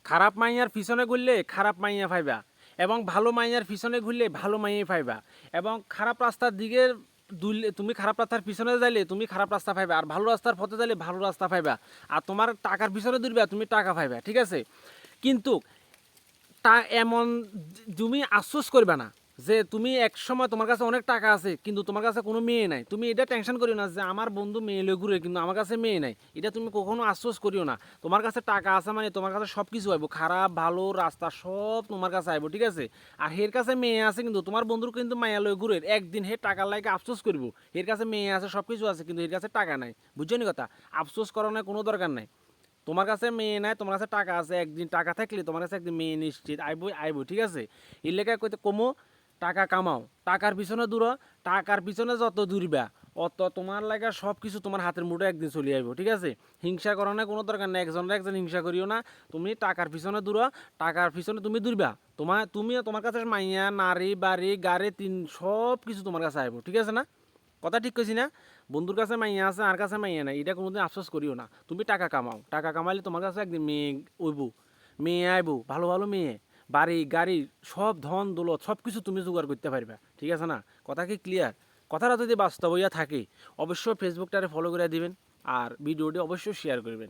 খারাপ মাইয়ার পিছনে ঘুরলে খারাপ মাইয়া পাইবা, এবং ভালো মাইয়ার পিছনে ঘুরলে ভালো মাইয়াই পাইবা। এবং খারাপ রাস্তার দিকে দুললে, তুমি খারাপ রাস্তার পিছনে যাইলে তুমি খারাপ রাস্তা পাইবা, আর ভালো রাস্তার পথে যাইলে ভালো রাস্তা পাইবা। আর তোমার টাকার পিছনে দৌড়বা, তুমি টাকা পাইবা, ঠিক আছে। কিন্তু তা এমন তুমি আফসোস করবে না যে তুমি এক সময় তোমার কাছে অনেক টাকা আছে কিন্তু তোমার কাছে কোনো মেয়ে নাই, তুমি এটা টেনশন করিও না যে আমার বন্ধু মেয়ে লয়ে ঘুরে কিন্তু আমার কাছে মেয়ে নাই, এটা তুমি কখনো আফসোস করিও না। তোমার কাছে টাকা আছে মানে তোমার কাছে সব কিছু আইব, খারাপ ভালো রাস্তা সব তোমার কাছে আইব, ঠিক আছে। আর হের কাছে মেয়ে আছে কিন্তু তোমার বন্ধুর কিন্তু মায়া লয়ে ঘুরে, একদিন হে টাকার লাগে আফসোস করব, এর কাছে মেয়ে আছে সব কিছু আছে কিন্তু এর কাছে টাকা নাই, বুঝছো নি কথা। আফসোস করানোর কোনো দরকার নাই। তোমার কাছে মেয়ে নাই, তোমার কাছে টাকা আছে, একদিন টাকা থাকলে তোমার কাছে একদিন মেয়ে নিশ্চিত আইবই আইব, ঠিক আছে। এর লেগে কইতে কমো, টাকা কামাও, টাকার পিছনে দূরো, টাকার পিছনে যত দূরবা অত তোমার লাগা সব কিছু তোমার হাতের মুঠে একদিন চলে আইব, ঠিক আছে। হিংসা করার কোনো দরকার নেই, একজন হিংসা করিও না। তুমি টাকার পিছনে দূরো, টাকার পিছনে তুমি দূরবা, তোমার কাছে মাইয়া নারী বাড়ি গাড়ি তিন সব কিছু তোমার কাছে আইব, ঠিক আছে না। কথা ঠিক কইছি না। বন্ধুর কাছে মাইয়া আছে আর কাছে মাইয়া নাই, এটা কোনোদিন আফসোস করিও না। তুমি টাকা কামাও, টাকা কামাইলে তোমার কাছে একদিন মেয়ে উইব, মেয়ে আইব, ভালো ভালো মেয়ে, বাড়ি গাড়ি সব ধন দৌলত সব কিছু তুমি জোগাড় করতে পারবা, ঠিক আছে না। কথা কি ক্লিয়ার? কথাটা যদি বাস্তব হইয়া থাকে অবশ্যই ফেসবুকটারে ফলো করে দিবেন আর ভিডিওটি অবশ্যই শেয়ার করবেন।